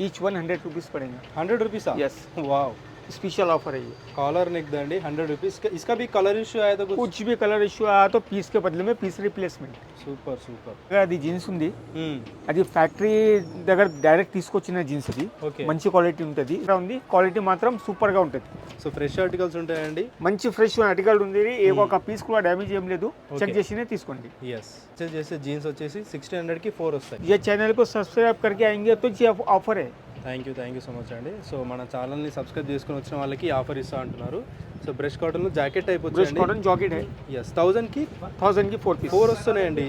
Each one 100 rupees पड़ेगा। 100 रुपीज़ा? Yes, वाह, special offer है ये। कॉलर नेक దండి 100 रुपीज़। इसका भी कलर इश्यू आया था कुछ? कुछ भी कलर इश्यू आया तो पीस के बदले में पीस रिप्लेसमेंट। Super super. అది జీన్స్ ఉంది, అది ఫ్యాక్టరీ దగ్గర డైరెక్ట్ తీసుకొచ్చిన జీన్స్ అది, ఓకే, మంచి క్వాలిటీ ఉంటుంది. ఇక్కడ ఉంది క్వాలిటీ మాత్రం సూపర్ గా ఉంటుంది. సో ఫ్రెష్ ఆర్టికల్స్ ఉంటాయండి? మంచి ఫ్రెష్ ఆర్టికల్ ఉంది, ఏ ఒక పీస్ కూడా డ్యామేజ్ ఏం లేదు, చెక్ చేసినే తీసుకోండి. यस, పర్చేస్ చేసే జీన్స్ వచ్చేసి 1600 కి 4 వస్తాయి. ये चैनल को सब्सक्राइब करके आएंगे तो ये ऑफर है। థ్యాంక్ యూ సో మచ్ అండి. సో మన ఛానల్ని సబ్స్క్రైబ్ చేసుకుని వచ్చిన వాళ్ళకి ఆఫర్ ఇస్తా అంటున్నారు. సో బ్రష్ కాటన్లో జాకెట్ టైప్ ब्रश వచ్చేయండి. कॉटन जॉकेट है, ఎస్, 1000కి 1000 की 4 पीस। 4 వస్తున్నాయండి.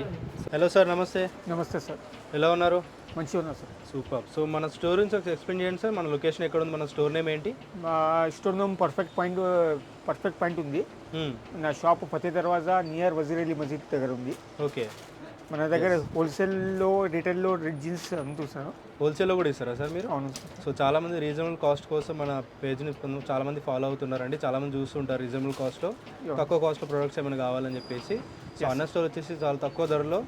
హలో సార్, నమస్తే, నమస్తే సార్, ఎలా ఉన్నారు? మంచిగా ఉన్నా సార్. సూపర్. సో మన స్టోర్ నుంచి ఒకసారి ఎక్స్ప్లెయిన్ చేయండి సార్. మన లొకేషన్ ఎక్కడ ఉంది, మన స్టోర్ నేమ్ ఏంటి? మా స్టోర్ నేమ్ పర్ఫెక్ట్ పాయింట్ ఉంది. నా షాప్ ఫతే దర్వాజా నియర్ వజీర్ అలీ మస్జిద్ దగ్గర ఉంది. ఓకే, మన దగ్గర హోల్సేల్లో రిటైల్లో జీన్స్ అమ్ముతున్నాను. హోల్సేల్లో కూడా ఇస్తారా సార్ మీరు? అవును సార్. సో చాలామంది రీజనబుల్ కాస్ట్ కోసం మన పేజ్ని చాలామంది ఫాలో అవుతున్నారండి. చాలామంది చూస్తుంటారు రీజనబుల్ కాస్ట్లో, తక్కువ కాస్ట్లో ప్రొడక్ట్స్ ఏమైనా కావాలని చెప్పేసి. సో అన్న స్టోర్ వచ్చేసి చాలా తక్కువ ధరలో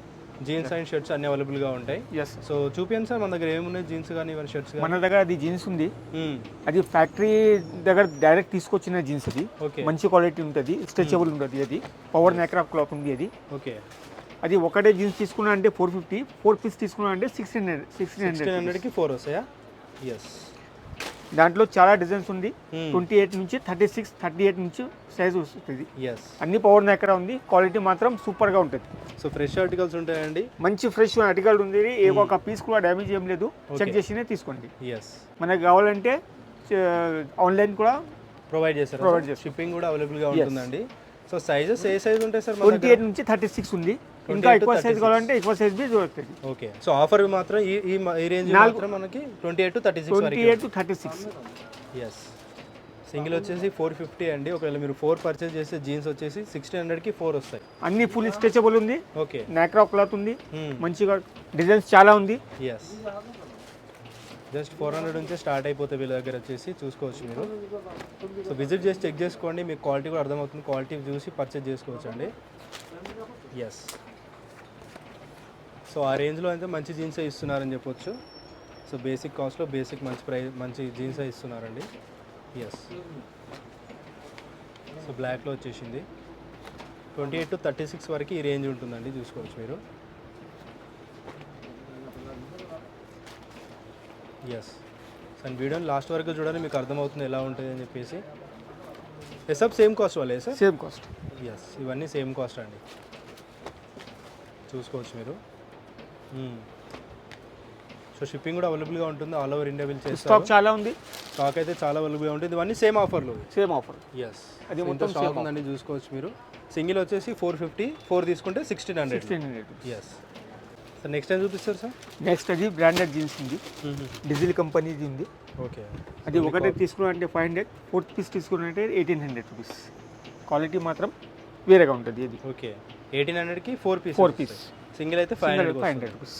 జీన్స్ అండ్ షర్ట్స్ అన్ని అవైలబుల్గా ఉంటాయి. ఎస్, సో చూపించండి సార్, మన దగ్గర ఏమున్నాయి జీన్స్ కానీ ఇవన్నీ షర్ట్స్ కానీ? మన దగ్గర అది జీన్స్ ఉంది, అది ఫ్యాక్టరీ దగ్గర డైరెక్ట్ తీసుకొచ్చిన జీన్స్ అది, ఓకే, మంచి క్వాలిటీ ఉంటుంది, స్ట్రెచబుల్ ఉంటుంది, అది పవర్ నేక్రాఫ్ట్ క్లాత్ ఉంది. అది ఓకే, అది ఒకటే జీన్స్ తీసుకున్నా అంటే 450, 4 పీస్ తీసుకున్నా అంటే 1600కి 4 వస్తాయా? ఎస్, దాంట్లో చాలా డిజైన్స్ ఉంది. 28 నుంచి 36, 38 నుంచి సైజ్ వస్తుంది. ఎస్, అన్ని పవర్ నేకరా ఉంది, క్వాలిటీ మాత్రం సూపర్గా ఉంటుంది. సో ఫ్రెష్ ఆర్టికల్స్ ఉంటాయండి? మంచి ఫ్రెష్ ఆర్టికల్ ఉంది, ఏ ఒక పీస్ కూడా డ్యామేజ్ ఏం లేదు, చెక్ చేసినే తీసుకోండి. ఎస్, మనకు కావాలంటే ఆన్లైన్ కూడా ప్రొవైడ్ చేస్తారు, షిప్పింగ్ కూడా అవైలబుల్గా ఉంటుందండి. సో సైజెస్ ఏ సైజ్ ఉంటాయి సార్? 28 నుంచి 36 ఉంది, ఇంకా ఎక్కువ సైజ్ కావాలంటే ఎక్కువ సైజ్ బి దొరుకుతుంది. ఓకే, సో ఆఫర్ మాత్రం ఈ రేంజ్ మాత్రం మనకి 28 to 36 వరకు. 28 to 36. ఎస్, సింగిల్ వచ్చేసి 450 అండి. ఒకవేళ మీరు 4 పర్చేస్ చేస్తే జీన్స్ వచ్చేసి 1600కి 4 వస్తాయి. అన్ని ఫుల్ స్ట్రెచబుల్ ఉంది, ఓకే, నేక్రా క్లాత్ ఉంది, మంచిగా డిజైన్స్ చాలా ఉంది. ఎస్, జస్ట్ 400 నుంచి స్టార్ట్ అయిపోతే వీళ్ళ దగ్గర వచ్చేసి చూసుకోవచ్చు మీరు. సో విజిట్ చేసి చెక్ చేసుకోండి, మీకు క్వాలిటీ కూడా అర్థమవుతుంది. క్వాలిటీ చూసి పర్చేస్ చేసుకోవచ్చు అండి. ఎస్, సో ఆ రేంజ్లో అయితే మంచి జీన్సే ఇస్తున్నారని చెప్పొచ్చు. సో బేసిక్ కాస్ట్లో బేసిక్ మంచి జీన్సే ఇస్తున్నారండి. ఎస్, సో బ్లాక్లో వచ్చేసింది 28 to 36 వరకు ఈ రేంజ్ ఉంటుందండి, చూసుకోవచ్చు మీరు. ఎస్, అండ్ వీడియోని లాస్ట్ వరకు చూడాలి, మీకు అర్థమవుతుంది ఎలా ఉంటుంది అని చెప్పేసి. సబ్ సేమ్ కాస్ట్ వాళ్ళే సార్? Same cost. ఎస్, ఇవన్నీ సేమ్ కాస్ట్ అండి, చూసుకోవచ్చు మీరు. సో షిప్పింగ్ కూడా అవైలబుల్గా ఉంటుంది, ఆల్ ఓవర్ ఇండియా చేస్తారు. స్టాక్ చాలా ఉంది, స్టాక్ అయితే చాలా అవైలబుల్గా ఉంటుంది. ఇవన్నీ సేమ్ ఆఫర్లు, సేమ్ ఆఫర్. ఎస్, అది మొత్తం స్టాక్ ఉందండి, చూసుకోవచ్చు మీరు. సింగిల్ వచ్చేసి 450, 4 తీసుకుంటే 1600. ఎస్, సార్ నెక్స్ట్ టైం చూపిస్తారు సార్? నెక్స్ట్ అది బ్రాండెడ్ జీన్స్ ఉంది, డీజిల్ కంపెనీది ఉంది. ఓకే, అది ఒకటే తీసుకున్నారంటే 500, 4 పీస్ తీసుకున్నారంటే 1800 రూపీస్. క్వాలిటీ మాత్రం వేరేగా ఉంటుంది. ఇది ఓకే, 1800కి 4 పీస్, సింగిల్ అయితే 500 రూపీస్.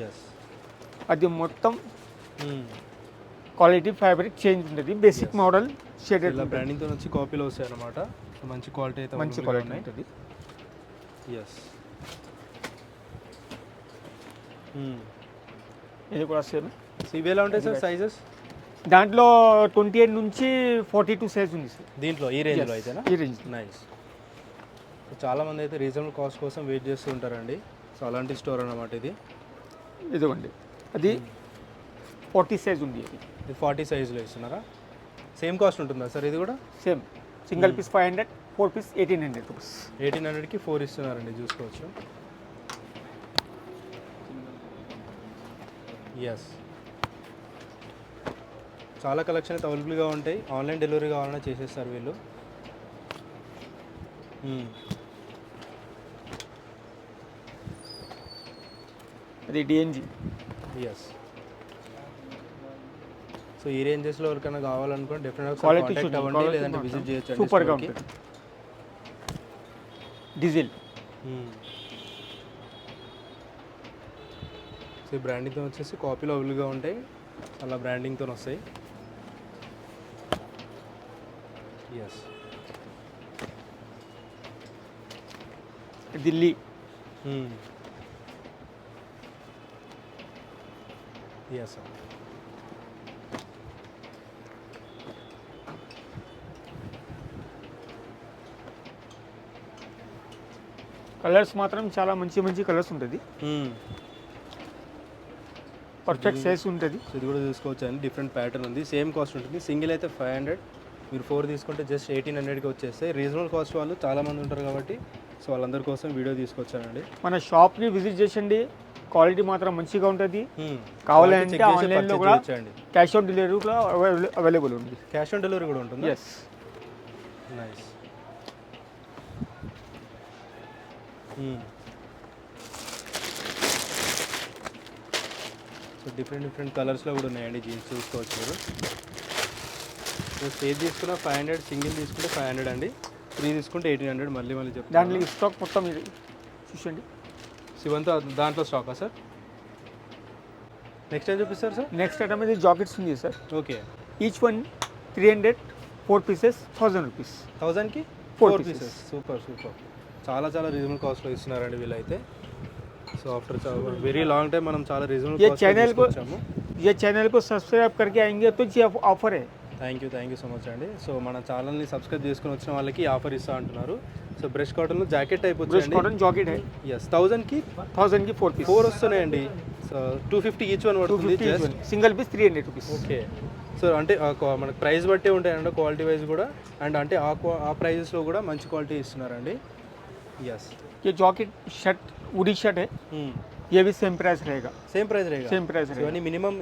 ఎస్, అది మొత్తం క్వాలిటీ ఫ్యాబ్రిక్ చేంజ్ ఉంటుంది, బేసిక్ మోడల్ షేడెడ్ ఇలా బ్రాండింగ్తో వచ్చి కాపీలో వస్తాయి అన్నమాట. మంచి క్వాలిటీ అయితే మంచి క్వాలిటీ ఉంటుంది. ఎస్, ఇది కూడా సేమ్. ఇవి ఎలా ఉంటాయి సార్ సైజెస్? దాంట్లో 28 నుంచి 42 సైజ్ ఉంది సార్ దీంట్లో, ఈ రేంజ్లో అయితేనా? ఈ రేంజ్. నైస్. చాలామంది అయితే రీజనబుల్ కాస్ట్ కోసం వెయిట్ చేస్తూ ఉంటారండి. సో అలాంటి స్టోర్ అన్నమాట ఇది. ఇదిగోండి, అది 40 సైజ్ ఉంది. ఇది 40 సైజులో ఇస్తున్నారా? సేమ్ కాస్ట్ ఉంటుందా సార్ ఇది కూడా? Same, single piece 500, 4 piece 1800 rupees. 1800కి 4 ఇస్తున్నారండి, చూసుకోవచ్చు. ఎస్, చాలా కలెక్షన్ అయితే అవైలబుల్గా ఉంటాయి. ఆన్లైన్ డెలివరీ కావాలన్నా చేసేస్తారు వీళ్ళు. అది డిఎన్జీ. ఎస్, సో ఈ రేంజెస్లో ఎవరికైనా కావాలనుకోండి డెఫినెట్గా క్వాలిటీ కాంటాక్ట్ అవ్వండి, లేదంటే విజిట్ చేయొచ్చు. సూపర్గా ఉంటుంది. డీజిల్. సో ఈ బ్రాండింగ్తో వచ్చేసి కాపీలో అవైలబుల్గా ఉంటాయి, అలా బ్రాండింగ్తో వస్తాయి. ఎస్, ఢిల్లీ. ఎస్, కలర్స్ మాత్రం చాలా మంచి మంచి కలర్స్ ఉంటుంది, పర్ఫెక్ట్ సైజ్ ఉంటుంది. సో ఇది కూడా చూసుకోవచ్చు అండి, డిఫరెంట్ ప్యాటర్న్ ఉంది, సేమ్ కాస్ట్ ఉంటుంది. సింగిల్ అయితే 500, మీరు 4 తీసుకుంటే జస్ట్ 1800కి వచ్చేస్తాయి. రీజనబుల్ కాస్ట్ వాళ్ళు చాలామంది ఉంటారు కాబట్టి సో వాళ్ళందరి కోసం వీడియో తీసుకొచ్చానండి. మన షాప్ని విజిట్ చేసండి, క్వాలిటీ మాత్రం మంచిగా ఉంటుంది. కావాలంటే ఆన్లైన్లో కూడా క్యాష్ ఆన్ డెలివరీ కూడా అవైలబుల్ ఉంది. క్యాష్ ఆన్ డెలివరీ కూడా ఉంటుంది. Yes, nice. సో డిఫరెంట్ కలర్స్లో కూడా ఉన్నాయండి జీన్స్, చూసుకోవచ్చు మీరు. సో ఏది తీసుకున్నా 500, సింగిల్ తీసుకుంటే 500 అండి, 3 తీసుకుంటే 1800. మళ్ళీ చెప్తాను. దాంట్లో స్టాక్ మొత్తం ఇది చూసండి. శివంతా దాంట్లో స్టాకా సార్? నెక్స్ట్ ఏం చూపిస్తారు సార్? నెక్స్ట్ ఐటమ్ ఇది జాకెట్స్ ఉంది sir. Okay. Each one 300, 4 pieces 1000 rupees. 1000కి 4 పీసెస్. సూపర్. చాలా రీజనబుల్ కాస్ట్లో ఇస్తున్నారండి వీళ్ళైతే. So after very long time మనం చాలా రీజనబుల్ కాస్ట్ తీసుకొచ్చాము. ये चैनल को सब्सक्राइब करके आएंगे तो ये ऑफर है. థ్యాంక్ యూ సో మచ్ అండి. సో మన ఛానల్ని సబ్స్క్రైబ్ చేసుకుని వచ్చిన వాళ్ళకి ఆఫర్ ఇస్తా అంటున్నారు. సో బ్రష్ కాటన్లో jacket type brush cotton jacket है. ఎస్, 1000కి 4 పీస్. 4 వస్తున్నాయండి. సో 250 ఈచ్ వన్ పడుతుంది. Single piece 300 rupees. Okay. So అంటే మనకు ప్రైస్ బట్టే ఉంటాయండి, క్వాలిటీ వైజ్ కూడా. అండ్ అంటే ఆ ప్రైజెస్లో కూడా మంచి క్వాలిటీ ఇస్తున్నారండి. ఎస్, ये जैकेट शर्ट वुडी शर्ट है, ये भी सेम प्राइस रहेगा. Same price Rega? Same price रहेगा. ఇవన్నీ మినిమం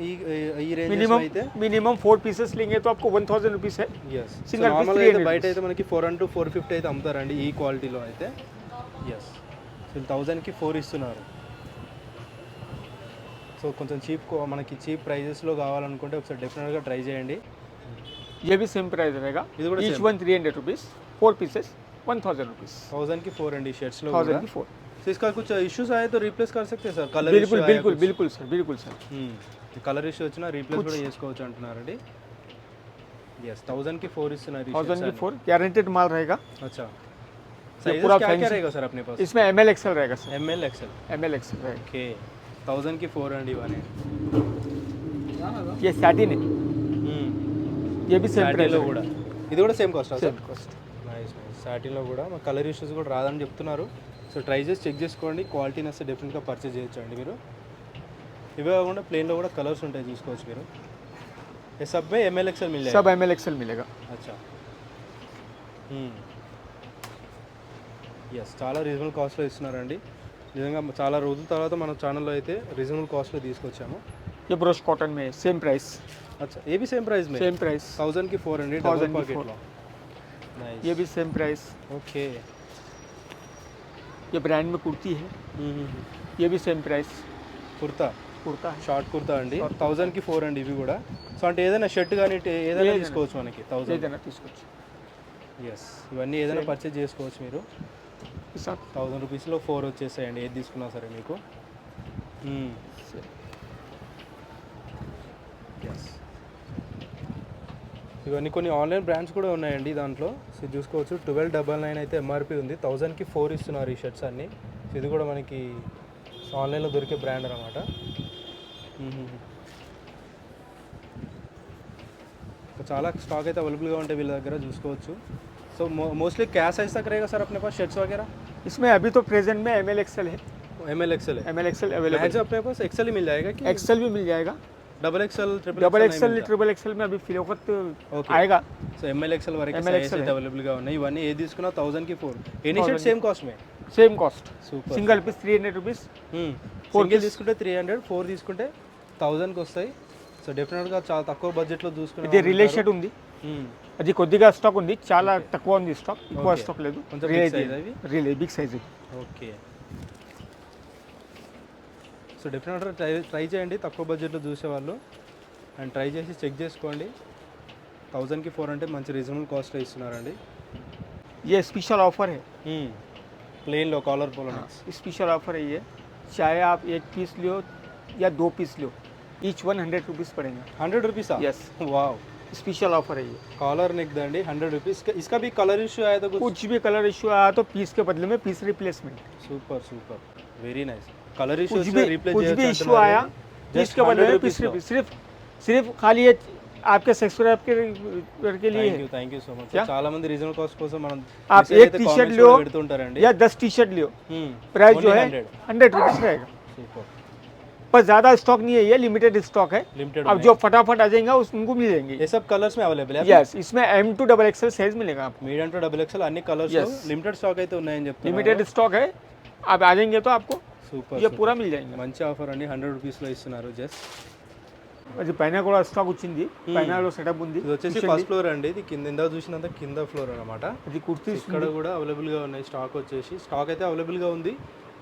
ఈ రేంజ్ అయితే मिनिमम 4 पीसेस लेंगे तो आपको 1000 रुपीस है. ఎస్. సింగిల్ నార్మల్గా అయితే బయట అయితే మనకి 400 to 450 అయితే అమ్ముతారండి ఈ క్వాలిటీలో అయితే. ఎస్. సో 1000కి 4 ఇస్తున్నారు. సో కొంచెం మనకి చీప్ ప్రైజెస్లో కావాలనుకుంటే ఒకసారి డెఫినెట్గా ట్రై చేయండి. ये भी सेम प्राइस रहेगा. Each one 300 rupees, 4 pieces 1000 rupees. 1000కి 4 అండి షర్ట్స్ లో. 1000 की 4. సో इसका कुछ इश्यूज आए तो रिप्लेस कर सकते हैं सर? कलर बिल्कुल सर. కలర్ ఇష్యూ వచ్చినా రీప్లేస్ కూడా చేసుకోవచ్చు అంటున్నారండి. यस, 1000కి 4 ఇస్తున్నారు. 1000 की 4 गारंटेड माल रहेगा. अच्छा, साइजेस क्या रहेगा सर अपने पास? इसमें ML XL रहेगा सर. ML XL रहेगा. ఓకే. 1000కి 4 అండి ఇవన్నీ. ये सैटिन है. ये भी सेम प्राइस లో కూడా. ఇది కూడా same cost. Same cost. Nice. సాటిన్లో కూడా మా కలర్ ఇష్యూస్ కూడా రాదని చెప్తున్నారు. సో ట్రై చేసి చెక్ చేసుకోండి, క్వాలిటీ నచ్చితే డెఫినెట్గా పర్చేజ్ చేయొచ్చు అండి మీరు. ఇవే కాకుండా ప్లేన్లో కూడా కలర్స్ ఉంటాయి, చూసుకోవచ్చు మీరు. ये सब में ML XL मिल जाएगा? सब ML XL मिलेगा. अच्छा. ఎస్, చాలా రీజనబుల్ కాస్ట్లో ఇస్తున్నారండి. నిజంగా చాలా రోజుల తర్వాత మన ఛానల్లో అయితే రీజనబుల్ కాస్ట్లో తీసుకొచ్చాము. ये ब्रश कॉटन में सेम प्राइस. अच्छा, ये भी सेम प्राइस में? Same price. 1000కి 4 అండి, డబుల్ పాకెట్లో. नाइस. ये भी सेम प्राइस. ओके. ये ब्रांड में कुर्ती है. ये भी सेम प्राइस. కుర్తా है. షార్ట్ కుర్తా అండి, 1000కి 4 అండి ఇవి కూడా. సో అంటే ఏదైనా షర్ట్ కానీ ఏదైనా తీసుకోవచ్చు మనకి 1000. ఏదైనా తీసుకోవచ్చు. ఎస్, ఇవన్నీ ఏదైనా పర్చేజ్ చేసుకోవచ్చు మీరు. 1000 రూపీస్లో 4 వచ్చేసాయండి, ఏది తీసుకున్నా సరే మీకు. ఎస్, ఇవన్నీ కొన్ని ఆన్లైన్ బ్రాండ్స్ కూడా ఉన్నాయండి దాంట్లో. సో చూసుకోవచ్చు. 1299 అయితే MRP ఉంది, 1000కి 4 ఇస్తున్నారు ఈ షర్ట్స్ అన్నీ. సో ఇది కూడా మనకి ఆన్లైన్లో దొరికే బ్రాండ్ అనమాట. చాలా స్టాక్ అయితే అవైలబుల్గా ఉంటాయి వీళ్ళ దగ్గర, చూసుకోవచ్చు. సో मोस्टली क्या साइज तक रहेगा सर अपने पास शर्ट्स वगैरह? इसमें अभी तो प्रेजेंट में ML XL है. ML XL है? ML XL अवेलेबल है. अपने पास XL ही मिल जाएगा कि XL भी मिल जाएगा. डबल XL ट्रिपल XL में अभी फिलहाल आएगा. సో ML XL వరకు సైజ్ అయితే అవైలబుల్గా ఉన్నాయి. ఇవన్నీ ఏది తీసుకున్నా 1000కి 4. ఎనీ షర్ట్ సేమ్ కాస్ట్ మే? Same cost. Super. Single piece 300 rupees. Single తీసుకుంటే 300, 4 తీసుకుంటే 1000కి వస్తాయి. సో డెఫినెట్గా చాలా తక్కువ బడ్జెట్లో చూసుకునే. ఇది రిలే షర్ట్ ఉంది, అది కొద్దిగా స్టాక్ ఉంది, చాలా తక్కువ ఉంది స్టాక్, ఎక్కువ స్టాక్ లేదు. Really big size. Okay. So డెఫినెట్గా ట్రై చేయండి తక్కువ బడ్జెట్లో చూసేవాళ్ళు, అండ్ ట్రై చేసి చెక్ చేసుకోండి. 1000కి 4 అంటే మంచి రీజనబుల్ కాస్ట్లో ఇస్తున్నారండి. ये स्पेशल ऑफर है. ప్లెయిన్లో కాలర్ పోలో स्पेशल ऑफर है ये. चाहे आप 1 पीस लो या 2 पीस लो, ईच 100 रुपीज़ पड़ेगा. 100 रुपीज़? यस. वाव, स्पेशल ऑफर है ये. कॉलर नेक దండి 100 रुपीज़. इसका भी कलर इशू आया तो कुछ भी कलर इशू आया तो पीस के बदले में piece replacement. Super super, very nice. Colour issue कुछ भी इशू आया पीस के बदले में पीस. सिर्फ खाली आपके सब्सक्राइबर के लिए है। Thank you so much. చాలా మంది రీజనల్ కాస్ట్ కోసం మనం आप एक टी शर्ट लो పెడుతుంటారండి. या 10 टी शर्ट लो, प्राइस जो है 100 रुपीज़ रहेगा. సూపర్. पर ज़्यादा स्टॉक नहीं है, ये लिमिटेड स्टॉक है. लिमिटेड अब जो फटाफट आ जाएगा उनको मिल जाएंगे. ये सब कलर्स में अवेलेबल है. यस, इसमें M to XXL साइज मिलेगा आपको. मीडियम टू XXL అన్ని కలర్స్ లిమిటెడ్ స్టాక్ అయితే ఉన్నాయని చెప్తున్నారు. लिमिटेड स्टॉक है, आप आ जाएंगे तो आपको సూపర్. ये पूरा मिल जाएंगे. మంచి ఆఫర్ అండి, 100 రూపీస్ లో ఇస్తున్నారు. జస్ట్ అది పైన కూడా స్టాక్ వచ్చింది, పైనలో సెటప్ ఉంది. ఇది వచ్చేసి ఫస్ట్ ఫ్లోర్ అండి. ఇది కింద ఇందా చూసినంత కింద ఫ్లోర్ అన్నమాట. అది కుర్తీస్ ఇక్కడ కూడా అవైలబుల్ గా ఉన్నాయి. స్టాక్ వచ్చేసి స్టాక్ అయితే అవైలబుల్ గా ఉంది.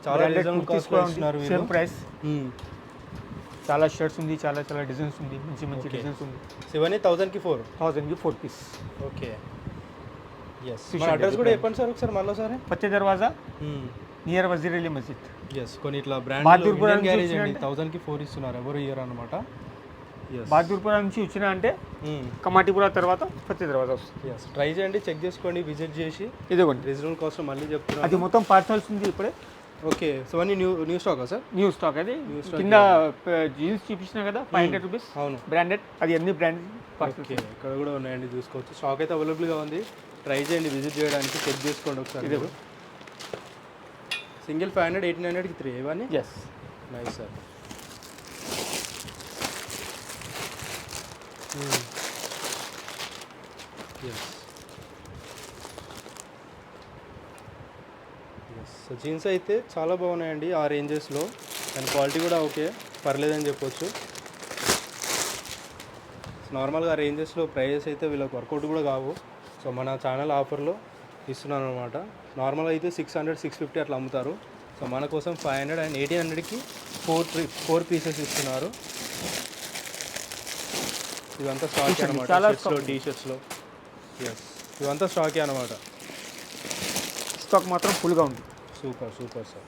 చాలా రీజనబుల్ కాస్ట్ లో ఇస్తున్నారు వీళ్ళు. Same price. చాలా షర్ట్స్ ఉంది, చాలా చాలా డిజైన్స్ ఉంది, మంచి మంచి డిజైన్స్ ఉంది. ఇవన్నీ 1000 కి 4 పీస్. ఓకే. yes మన అడ్రస్ కూడా చెప్పండి సార్ ఒకసారి మళ్ళీ సార్. పచ్చే దర్వాజా నియర్ వజీర్ అలీ మస్జిద్. yes కొన్ని ఇట్లా బ్రాండ్ ఇండియన్ గ్యారేజ్ అండి 1000 కి 4 ఇస్తున్నారు ఎవరు ఇయర్ అన్నమాట. బహదూర్పురం నుంచి వచ్చిన అంటే కమాటిపురా తర్వాత పచ్చే దర్వాజా వస్తుంది. yes ట్రై చేయండి, చెక్ చేసుకోండి, విజిట్ చేసి. ఇదిగోండి రీజనబుల్ కాస్ట్ మళ్ళీ చెప్తున్నాను. అది మొత్తం పార్సల్స్ ఉంది ఇప్పుడే. ఓకే. సో అన్ని న్యూ స్టాకా సార్? New stock. అది కింద జీన్స్ చూపించిన కదా 500 రూపీస్. అవును, బ్రాండెడ్. అది అన్ని బ్రాండ్. ఓకే. ఇక్కడ కూడా ఉన్నాయండి, చూసుకోవచ్చు. స్టాక్ అయితే అవైలబుల్గా ఉంది. ట్రై చేయండి, విజిట్ చేయడానికి. చెక్ చేసుకోండి ఒకసారి. సింగిల్ 500, 1800కి 3 ఇవన్నీ. Yes, nice sir. So jeans అయితే చాలా బాగున్నాయండి ఆ రేంజెస్లో, అండ్ క్వాలిటీ కూడా ఓకే, పర్లేదని చెప్పొచ్చు. నార్మల్గా ఆ రేంజెస్లో ప్రైజెస్ అయితే వీళ్ళకి వర్కౌట్ కూడా కావు. సో మన ఛానల్ ఆఫర్లో ఇస్తున్నాను అనమాట. నార్మల్గా అయితే 600, 650 అట్లా అమ్ముతారు. సో మన కోసం 500 అండ్ 1800కి 4 పీసెస్ ఇస్తున్నారు. ఇదంతా స్టాక్ అనమాట. షర్ట్స్లో, టీ షర్ట్స్లో. ఎస్, ఇదంతా స్టాకే అనమాట. స్టాక్ మాత్రం ఫుల్గా ఉంది. Super super sir.